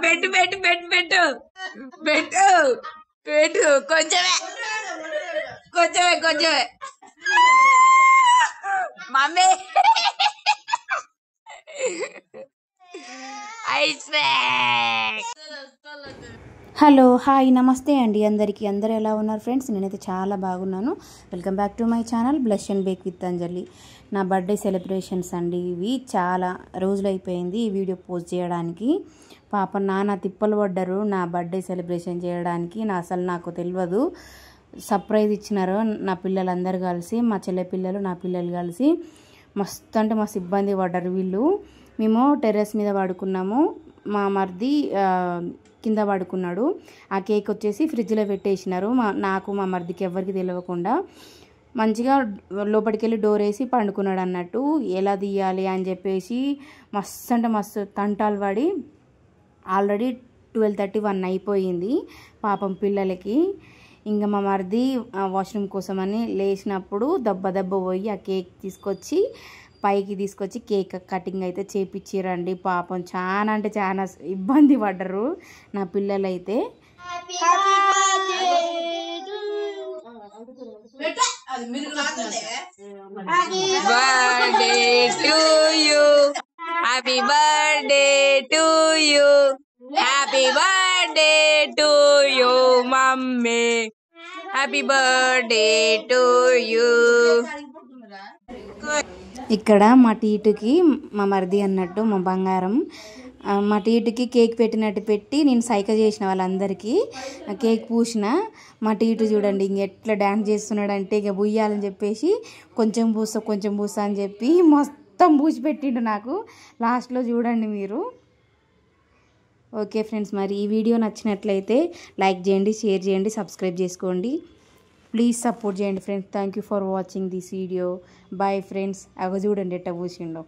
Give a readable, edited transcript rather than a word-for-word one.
పెట్టు పెట్టు పెట్టు పెట్టు పెట్టు పెట్టు కొంచెమే కొంచెమే కొంచెమే మమ్మీ ఐస్ హలో హాయ్ నమస్తే అండి అందరికీ. అందరూ ఎలా ఉన్నారు ఫ్రెండ్స్? నేనైతే చాలా బాగున్నాను. Welcome back to my channel blush and bake with Anjali. నా బర్త్డే సెలబ్రేషన్స్ అండి ఇవి. చాలా రోజులు అయిపోయింది ఈ వీడియో పోస్ట్ చేయడానికి. పాప నాన్న తిప్పలు పడ్డారు నా బర్త్డే సెలబ్రేషన్ చేయడానికి. అసలు నాకు తెలియదు. సర్ప్రైజ్ ఇచ్చినారు నా పిల్లలందరూ కలిసి, మా చెల్లె పిల్లలు నా పిల్లలు కలిసి. మస్తు అంటే మస్తు ఇబ్బంది పడ్డారు వీళ్ళు. మేము టెర్రస్ మీద పడుకున్నాము, మా మరిది కింద పడుకున్నాడు. ఆ కేక్ వచ్చేసి ఫ్రిడ్జ్లో పెట్టేసినారు. నాకు మా మరిదికి ఎవరికి తెలియకుండా మంచిగా లోపలికి వెళ్ళి డోర్ వేసి పండుకున్నాడు అన్నట్టు. ఎలా తీయాలి అని చెప్పేసి మస్తు అంటే మస్తు తంటాలు పడి ఆల్రెడీ 12:31 అయిపోయింది పాపం పిల్లలకి. ఇంకా మా మరిది వాష్రూమ్ కోసమని లేచినప్పుడు దెబ్బ పోయి ఆ కేక్ తీసుకొచ్చి పైకి తీసుకొచ్చి కేక్ కటింగ్ అయితే చేపించారండి. పాపం చాలా అంటే చాలా ఇబ్బంది పడ్డరు నా పిల్లలైతే. Birthday to you, happy birthday to you, happy birthday to you mummy, happy birthday to you. ఇక్కడ మా టీటుకి మా మరిది అన్నట్టు మా బంగారం మా టీటుకి కేక్ పెట్టినట్టు పెట్టి నేను సైక చేసిన వాళ్ళందరికీ కేక్ పూసిన. మా టీటు చూడండి ఇంక ఎట్లా డ్యాన్స్ చేస్తున్నాడంటే ఇక బుయ్యాలని చెప్పేసి కొంచెం పూసా అని చెప్పి మొత్తం పూసి పెట్టిండు నాకు. లాస్ట్లో చూడండి మీరు. ఓకే ఫ్రెండ్స్, మరి ఈ వీడియో నచ్చినట్లయితే లైక్ చేయండి, షేర్ చేయండి, సబ్స్క్రైబ్ చేసుకోండి. ప్లీజ్ సపోర్ట్ చేయండి friends. Thank you for watching this video. Bye friends. అవి చూడండి ఎట్ట పూసిండో.